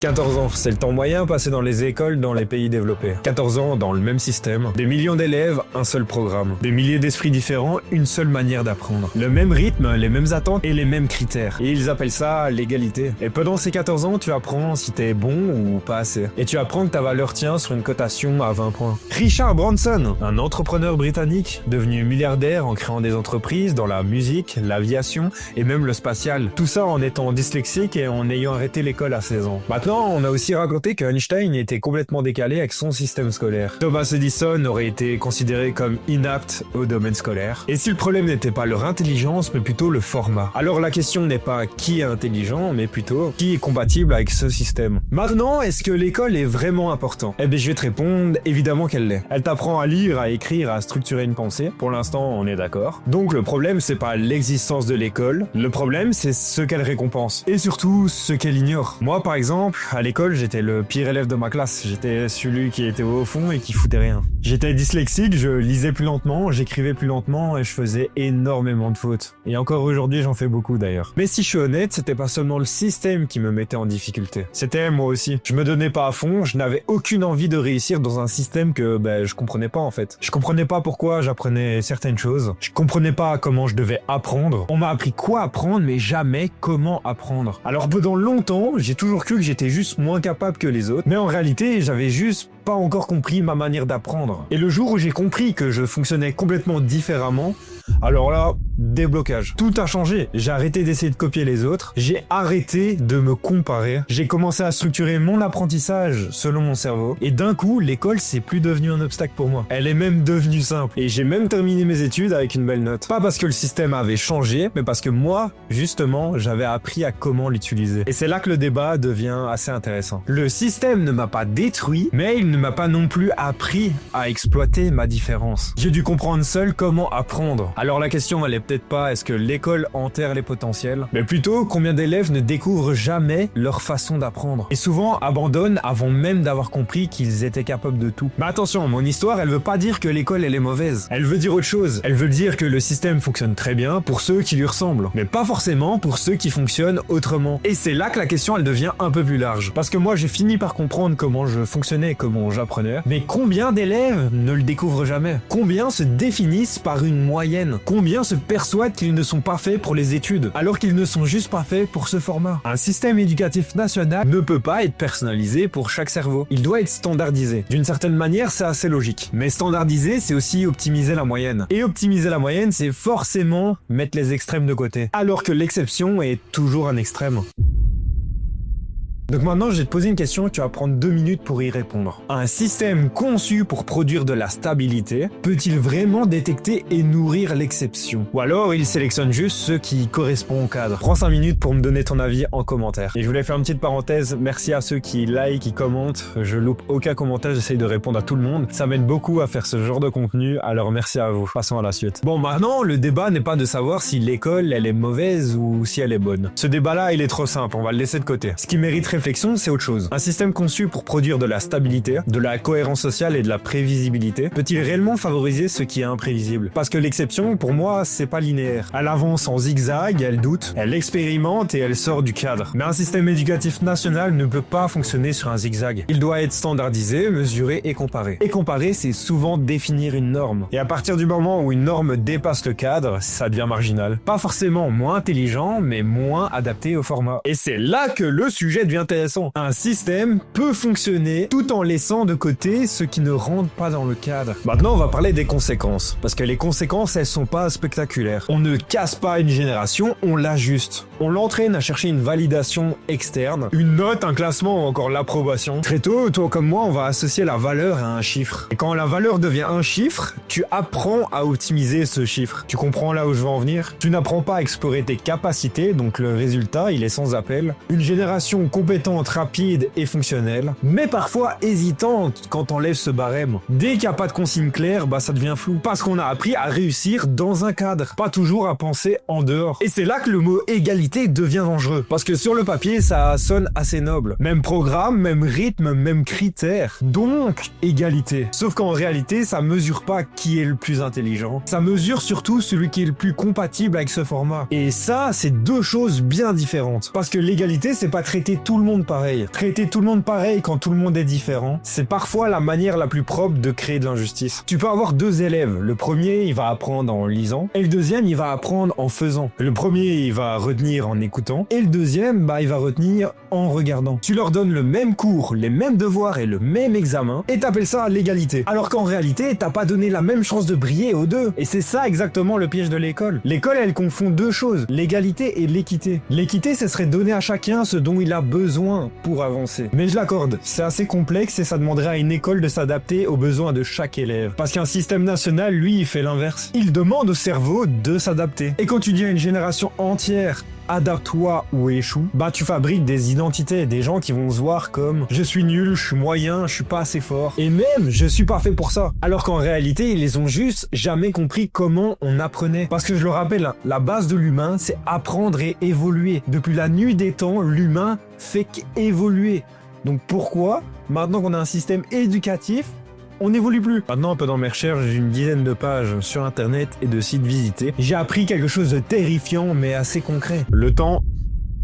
14 ans, c'est le temps moyen passé dans les écoles dans les pays développés. 14 ans dans le même système, des millions d'élèves, un seul programme. Des milliers d'esprits différents, une seule manière d'apprendre. Le même rythme, les mêmes attentes et les mêmes critères. Et ils appellent ça l'égalité. Et pendant ces 14 ans, tu apprends si t'es bon ou pas assez. Et tu apprends que ta valeur tient sur une cotation à 20 points. Richard Branson, un entrepreneur britannique, devenu milliardaire en créant des entreprises dans la musique, l'aviation et même le spatial. Tout ça en étant dyslexique et en ayant arrêté l'école à 16 ans. Maintenant, on a aussi raconté que Einstein était complètement décalé avec son système scolaire. Thomas Edison aurait été considéré comme inapte au domaine scolaire. Et si le problème n'était pas leur intelligence, mais plutôt le format. Alors la question n'est pas qui est intelligent, mais plutôt qui est compatible avec ce système. Maintenant, est-ce que l'école est vraiment important? Eh bien, je vais te répondre, évidemment qu'elle l'est. Elle t'apprend à lire, à écrire, à structurer une pensée. Pour l'instant, on est d'accord. Donc le problème, c'est pas l'existence de l'école. Le problème, c'est ce qu'elle récompense. Et surtout, ce qu'elle ignore. Moi, par exemple, à l'école, j'étais le pire élève de ma classe. J'étais celui qui était au fond et qui foutait rien. J'étais dyslexique, je lisais plus lentement, j'écrivais plus lentement et je faisais énormément de fautes. Et encore aujourd'hui, j'en fais beaucoup d'ailleurs. Mais si je suis honnête, c'était pas seulement le système qui me mettait en difficulté. C'était moi aussi. Je me donnais pas à fond, je n'avais aucune envie de réussir dans un système que je comprenais pas en fait. Je comprenais pas pourquoi j'apprenais certaines choses. Je comprenais pas comment je devais apprendre. On m'a appris quoi apprendre, mais jamais comment apprendre. Alors pendant longtemps, j'ai toujours cru que j'étais juste moins capable que les autres, mais en réalité, j'avais juste pas encore compris ma manière d'apprendre. Et le jour où j'ai compris que je fonctionnais complètement différemment, alors là, déblocage. Tout a changé. J'ai arrêté d'essayer de copier les autres. J'ai arrêté de me comparer. J'ai commencé à structurer mon apprentissage selon mon cerveau. Et d'un coup, l'école, c'est plus devenu un obstacle pour moi. Elle est même devenue simple. Et j'ai même terminé mes études avec une belle note. Pas parce que le système avait changé, mais parce que moi, justement, j'avais appris à comment l'utiliser. Et c'est là que le débat devient assez intéressant. Le système ne m'a pas détruit, mais il ne m'a pas non plus appris à exploiter ma différence. J'ai dû comprendre seul comment apprendre. Alors la question, elle est peut-être pas est-ce que l'école enterre les potentiels, mais plutôt combien d'élèves ne découvrent jamais leur façon d'apprendre et souvent abandonnent avant même d'avoir compris qu'ils étaient capables de tout. Mais attention, mon histoire, elle veut pas dire que l'école elle est mauvaise. Elle veut dire autre chose. Elle veut dire que le système fonctionne très bien pour ceux qui lui ressemblent, mais pas forcément pour ceux qui fonctionnent autrement. Et c'est là que la question elle devient un peu plus large. Parce que moi j'ai fini par comprendre comment je fonctionnais, comment j'apprenais, mais combien d'élèves ne le découvrent jamais? Combien se définissent par une moyenne? Combien se persuadent qu'ils ne sont pas faits pour les études, alors qu'ils ne sont juste pas faits pour ce format? Un système éducatif national ne peut pas être personnalisé pour chaque cerveau. Il doit être standardisé. D'une certaine manière, c'est assez logique. Mais standardiser, c'est aussi optimiser la moyenne. Et optimiser la moyenne, c'est forcément mettre les extrêmes de côté. Alors que l'exception est toujours un extrême. Donc maintenant, je vais te poser une question et tu vas prendre 2 minutes pour y répondre. Un système conçu pour produire de la stabilité peut-il vraiment détecter et nourrir l'exception? Ou alors, il sélectionne juste ceux qui correspondent au cadre? Prends 5 minutes pour me donner ton avis en commentaire. Et je voulais faire une petite parenthèse, merci à ceux qui like, qui commentent. Je loupe aucun commentaire, j'essaye de répondre à tout le monde. Ça m'aide beaucoup à faire ce genre de contenu, alors merci à vous. Passons à la suite. Bon, maintenant, le débat n'est pas de savoir si l'école, elle est mauvaise ou si elle est bonne. Ce débat-là, il est trop simple, on va le laisser de côté. Ce qui mériterait réflexion, c'est autre chose. Un système conçu pour produire de la stabilité, de la cohérence sociale et de la prévisibilité peut-il réellement favoriser ce qui est imprévisible? Parce que l'exception, pour moi, c'est pas linéaire. Elle avance en zigzag, elle doute, elle expérimente et elle sort du cadre. Mais un système éducatif national ne peut pas fonctionner sur un zigzag. Il doit être standardisé, mesuré et comparé. Et comparer, c'est souvent définir une norme. Et à partir du moment où une norme dépasse le cadre, ça devient marginal. Pas forcément moins intelligent, mais moins adapté au format. Et c'est là que le sujet devient intéressant. Un système peut fonctionner tout en laissant de côté ce qui ne rentre pas dans le cadre. Maintenant, on va parler des conséquences. Parce que les conséquences, elles sont pas spectaculaires. On ne casse pas une génération, on l'ajuste. On l'entraîne à chercher une validation externe, une note, un classement ou encore l'approbation. Très tôt, toi comme moi, on va associer la valeur à un chiffre. Et quand la valeur devient un chiffre, tu apprends à optimiser ce chiffre. Tu comprends là où je veux en venir? Tu n'apprends pas à explorer tes capacités, donc le résultat, il est sans appel. Une génération compétente, rapide et fonctionnelle, mais parfois hésitante quand on lève ce barème. Dès qu'il n'y a pas de consigne claire, ça devient flou. Parce qu'on a appris à réussir dans un cadre, pas toujours à penser en dehors. Et c'est là que le mot égalité devient dangereux. Parce que sur le papier, ça sonne assez noble. Même programme, même rythme, même critères. Donc, égalité. Sauf qu'en réalité, ça mesure pas qui est le plus intelligent. Ça mesure surtout celui qui est le plus compatible avec ce format. Et ça, c'est deux choses bien différentes. Parce que l'égalité, c'est pas traiter tout le monde pareil. Traiter tout le monde pareil quand tout le monde est différent, c'est parfois la manière la plus propre de créer de l'injustice. Tu peux avoir deux élèves. Le premier, il va apprendre en lisant, et le deuxième, il va apprendre en faisant. Le premier, il va retenir en écoutant, et le deuxième, il va retenir en regardant. Tu leur donnes le même cours, les mêmes devoirs et le même examen, et t'appelles ça l'égalité. Alors qu'en réalité, t'as pas donné la même chance de briller aux deux. Et c'est ça exactement le piège de l'école. L'école, elle confond deux choses, l'égalité et l'équité. L'équité, ce serait donner à chacun ce dont il a besoin pour avancer. Mais je l'accorde, c'est assez complexe et ça demanderait à une école de s'adapter aux besoins de chaque élève. Parce qu'un système national, lui, il fait l'inverse. Il demande au cerveau de s'adapter. Et quand tu dis à une génération entière adapte-toi ou échoue, tu fabriques des identités, des gens qui vont se voir comme je suis nul, je suis moyen, je suis pas assez fort, et même je suis pas fait pour ça. Alors qu'en réalité, ils ont juste jamais compris comment on apprenait. Parce que je le rappelle, la base de l'humain, c'est apprendre et évoluer. Depuis la nuit des temps, l'humain fait qu'évoluer. Donc pourquoi, maintenant qu'on a un système éducatif, on n'évolue plus? Maintenant, pendant mes recherches, j'ai une dizaine de pages sur internet et de sites visités. J'ai appris quelque chose de terrifiant mais assez concret. Le temps.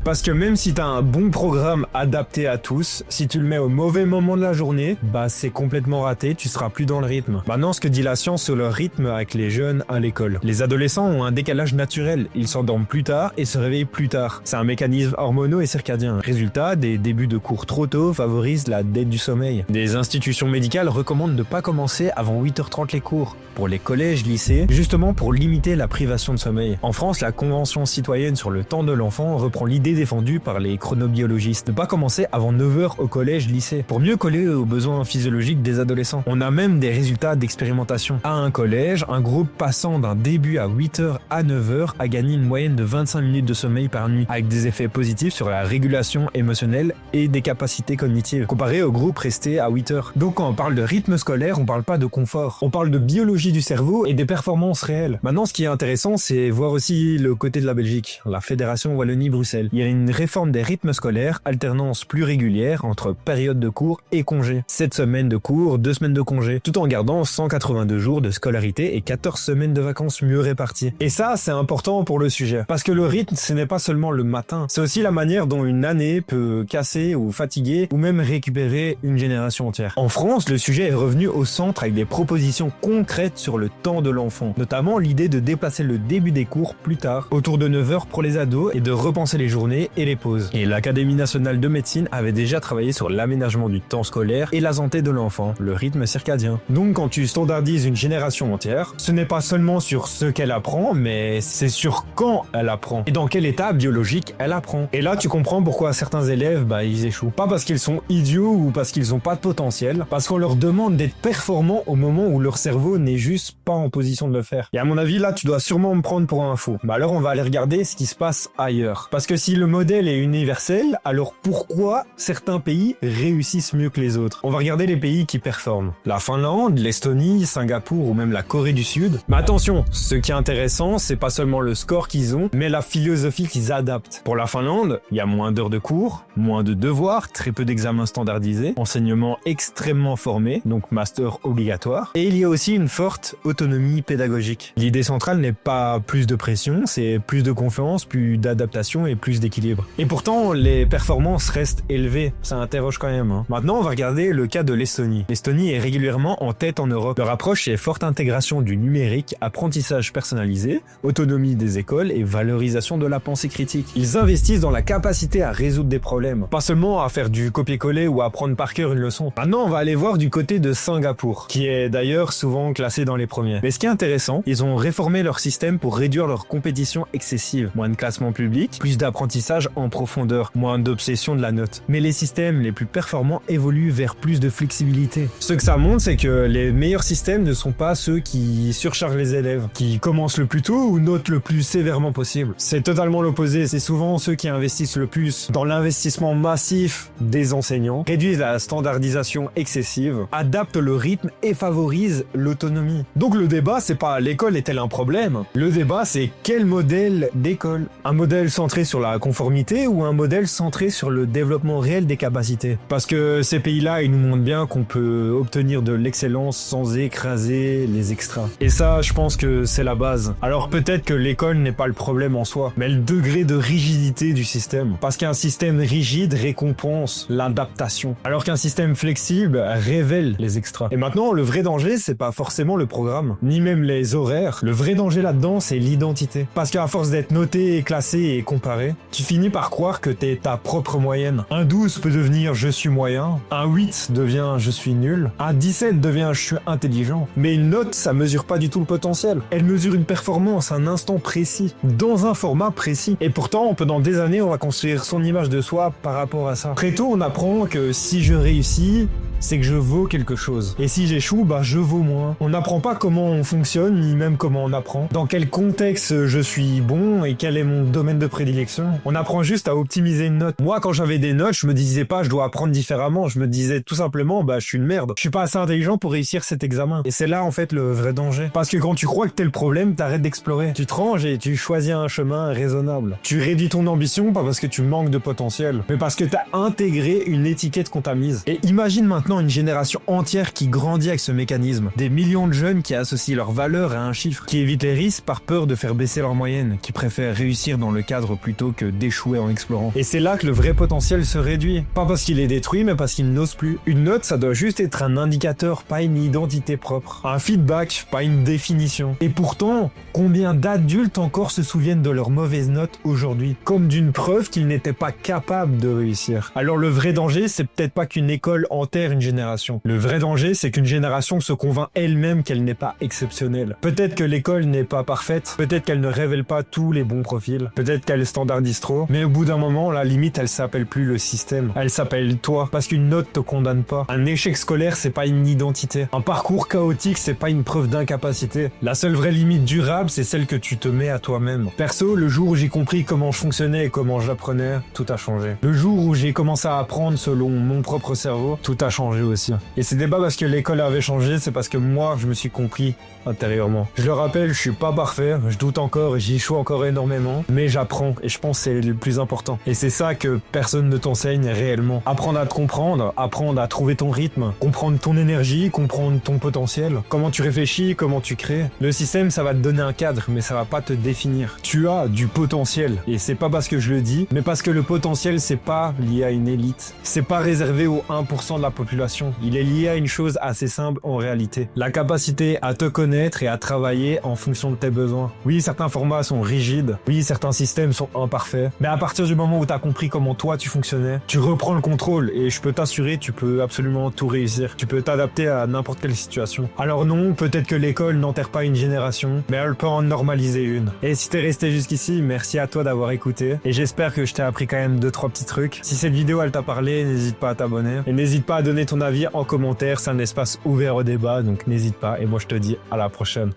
Parce que même si t'as un bon programme adapté à tous, si tu le mets au mauvais moment de la journée, c'est complètement raté, tu seras plus dans le rythme. Maintenant, ce que dit la science sur le rythme avec les jeunes à l'école. Les adolescents ont un décalage naturel, ils s'endorment plus tard et se réveillent plus tard. C'est un mécanisme hormonaux et circadien. Résultat, des débuts de cours trop tôt favorisent la dette du sommeil. Des institutions médicales recommandent de pas commencer avant 8h30 les cours, pour les collèges, lycées, justement pour limiter la privation de sommeil. En France, la Convention citoyenne sur le temps de l'enfant reprend l'idée défendue par les chronobiologistes de pas commencer avant 9h au collège, lycée, pour mieux coller aux besoins physiologiques des adolescents. On a même des résultats d'expérimentation. À un collège, un groupe passant d'un début à 8h à 9h a gagné une moyenne de 25 minutes de sommeil par nuit, avec des effets positifs sur la régulation émotionnelle et des capacités cognitives, comparé au groupe resté à 8h. Donc quand on parle de rythme scolaire, on parle pas de confort, on parle de biologie du cerveau et des performances réelles. Maintenant, ce qui est intéressant, c'est voir aussi le côté de la Belgique, la Fédération Wallonie-Bruxelles. Il y a une réforme des rythmes scolaires, alternance plus régulière entre période de cours et congés. 7 semaines de cours, 2 semaines de congés, tout en gardant 182 jours de scolarité et 14 semaines de vacances mieux réparties. Et ça, c'est important pour le sujet. Parce que le rythme, ce n'est pas seulement le matin, c'est aussi la manière dont une année peut casser ou fatiguer ou même récupérer une génération entière. En France, le sujet est revenu au centre avec des propositions concrètes sur le temps de l'enfant, notamment l'idée de déplacer le début des cours plus tard, autour de 9h pour les ados, et de repenser les journées et les pauses. Et l'Académie nationale de médecine avait déjà travaillé sur l'aménagement du temps scolaire et la santé de l'enfant, le rythme circadien. Donc quand tu standardises une génération entière, ce n'est pas seulement sur ce qu'elle apprend, mais c'est sur quand elle apprend et dans quel état biologique elle apprend. Et là tu comprends pourquoi certains élèves ils échouent. Pas parce qu'ils sont idiots ou parce qu'ils n'ont pas de potentiel, parce qu'on leur demande d'être performants au moment où leur cerveau n'est juste pas en position de le faire. Et à mon avis là tu dois sûrement me prendre pour un fou. Alors on va aller regarder ce qui se passe ailleurs. Parce que si le modèle est universel, alors pourquoi certains pays réussissent mieux que les autres? On va regarder les pays qui performent. La Finlande, l'Estonie, Singapour ou même la Corée du Sud. Mais attention, ce qui est intéressant, c'est pas seulement le score qu'ils ont, mais la philosophie qu'ils adaptent. Pour la Finlande, il y a moins d'heures de cours, moins de devoirs, très peu d'examens standardisés, enseignement extrêmement formé, donc master obligatoire, et il y a aussi une forte autonomie pédagogique. L'idée centrale n'est pas plus de pression, c'est plus de confiance, plus d'adaptation et plus d'équilibre. Et pourtant, les performances restent élevées, ça interroge quand même. Maintenant, on va regarder le cas de l'Estonie. L'Estonie est régulièrement en tête en Europe. Leur approche est forte intégration du numérique, apprentissage personnalisé, autonomie des écoles et valorisation de la pensée critique. Ils investissent dans la capacité à résoudre des problèmes, pas seulement à faire du copier-coller ou à apprendre par cœur une leçon. Maintenant, on va aller voir du côté de Singapour, qui est d'ailleurs souvent classé dans les premiers. Mais ce qui est intéressant, ils ont réformé leur système pour réduire leur compétition excessive. Moins de classement public, plus d'apprentissage en profondeur, moins d'obsession de la note. Mais les systèmes les plus performants évoluent vers plus de flexibilité. Ce que ça montre, c'est que les meilleurs systèmes ne sont pas ceux qui surchargent les élèves, qui commencent le plus tôt ou notent le plus sévèrement possible. C'est totalement l'opposé, c'est souvent ceux qui investissent le plus dans l'investissement massif des enseignants, réduisent la standardisation excessive, adaptent le rythme et favorisent l'autonomie. Donc le débat, c'est pas l'école est-elle un problème? Le débat, c'est quel modèle d'école? Un modèle centré sur la conformité ou un modèle centré sur le développement réel des capacités? Parce que ces pays-là, ils nous montrent bien qu'on peut obtenir de l'excellence sans écraser les extras. Et ça, je pense que c'est la base. Alors peut-être que l'école n'est pas le problème en soi, mais le degré de rigidité du système. Parce qu'un système rigide récompense l'adaptation, alors qu'un système flexible révèle les extras. Et maintenant, le vrai danger, c'est pas forcément le programme, ni même les horaires. Le vrai danger là-dedans, c'est l'identité. Parce qu'à force d'être noté, classé et comparé, tu finis par croire que t'es ta propre moyenne. Un 12 peut devenir je suis moyen, un 8 devient je suis nul, un 17 devient je suis intelligent. Mais une note, ça mesure pas du tout le potentiel. Elle mesure une performance, un instant précis, dans un format précis. Et pourtant, pendant des années, on va construire son image de soi par rapport à ça. Très tôt, on apprend que si je réussis, c'est que je vaux quelque chose. Et si j'échoue, bah je vaux moins. On n'apprend pas comment on fonctionne, ni même comment on apprend. Dans quel contexte je suis bon et quel est mon domaine de prédilection. On apprend juste à optimiser une note. Moi, quand j'avais des notes, je me disais pas je dois apprendre différemment. Je me disais tout simplement bah je suis une merde. Je suis pas assez intelligent pour réussir cet examen. Et c'est là en fait le vrai danger. Parce que quand tu crois que t'es le problème, t'arrêtes d'explorer. Tu te ranges et tu choisis un chemin raisonnable. Tu réduis ton ambition pas parce que tu manques de potentiel, mais parce que t'as intégré une étiquette qu'on t'a mise. Et imagine maintenant une génération entière qui grandit avec ce mécanisme. Des millions de jeunes qui associent leur valeur à un chiffre, qui évitent les risques par peur de faire baisser leur moyenne, qui préfèrent réussir dans le cadre plutôt que d'échouer en explorant. Et c'est là que le vrai potentiel se réduit. Pas parce qu'il est détruit, mais parce qu'il n'ose plus. Une note, ça doit juste être un indicateur, pas une identité propre. Un feedback, pas une définition. Et pourtant, combien d'adultes encore se souviennent de leurs mauvaises notes aujourd'hui, comme d'une preuve qu'ils n'étaient pas capables de réussir. Alors le vrai danger, c'est peut-être pas qu'une école enterre une génération. Le vrai danger, c'est qu'une génération se convainc elle-même qu'elle n'est pas exceptionnelle. Peut-être que l'école n'est pas parfaite, peut-être qu'elle ne révèle pas tous les bons profils, peut-être qu'elle standardise trop, mais au bout d'un moment, la limite, elle s'appelle plus le système, elle s'appelle toi, parce qu'une note te condamne pas. Un échec scolaire, c'est pas une identité. Un parcours chaotique, c'est pas une preuve d'incapacité. La seule vraie limite durable, c'est celle que tu te mets à toi-même. Perso, le jour où j'ai compris comment je fonctionnais et comment j'apprenais, tout a changé. Le jour où j'ai commencé à apprendre selon mon propre cerveau, tout a changé aussi. Et c'est pas parce que l'école avait changé, c'est parce que moi, je me suis compris intérieurement. Je le rappelle, je suis pas parfait, je doute encore et j'y échoue encore énormément, mais j'apprends et je pense que c'est le plus important. Et c'est ça que personne ne t'enseigne réellement. Apprendre à te comprendre, apprendre à trouver ton rythme, comprendre ton énergie, comprendre ton potentiel, comment tu réfléchis, comment tu crées. Le système, ça va te donner un cadre, mais ça va pas te définir. Tu as du potentiel et c'est pas parce que je le dis, mais parce que le potentiel, c'est pas lié à une élite. C'est pas réservé aux 1% de la population. Il est lié à une chose assez simple en réalité. La capacité à te connaître et à travailler en fonction de tes besoins. Oui, certains formats sont rigides. Oui, certains systèmes sont imparfaits. Mais à partir du moment où tu as compris comment toi tu fonctionnais, tu reprends le contrôle et je peux t'assurer, tu peux absolument tout réussir. Tu peux t'adapter à n'importe quelle situation. Alors non, peut-être que l'école n'enterre pas une génération, mais elle peut en normaliser une. Et si t'es resté jusqu'ici, merci à toi d'avoir écouté. Et j'espère que je t'ai appris quand même 2-3 petits trucs. Si cette vidéo elle t'a parlé, n'hésite pas à t'abonner. Et n'hésite pas à donner ton avis en commentaire, c'est un espace ouvert au débat, donc n'hésite pas. Et moi je te dis à la prochaine.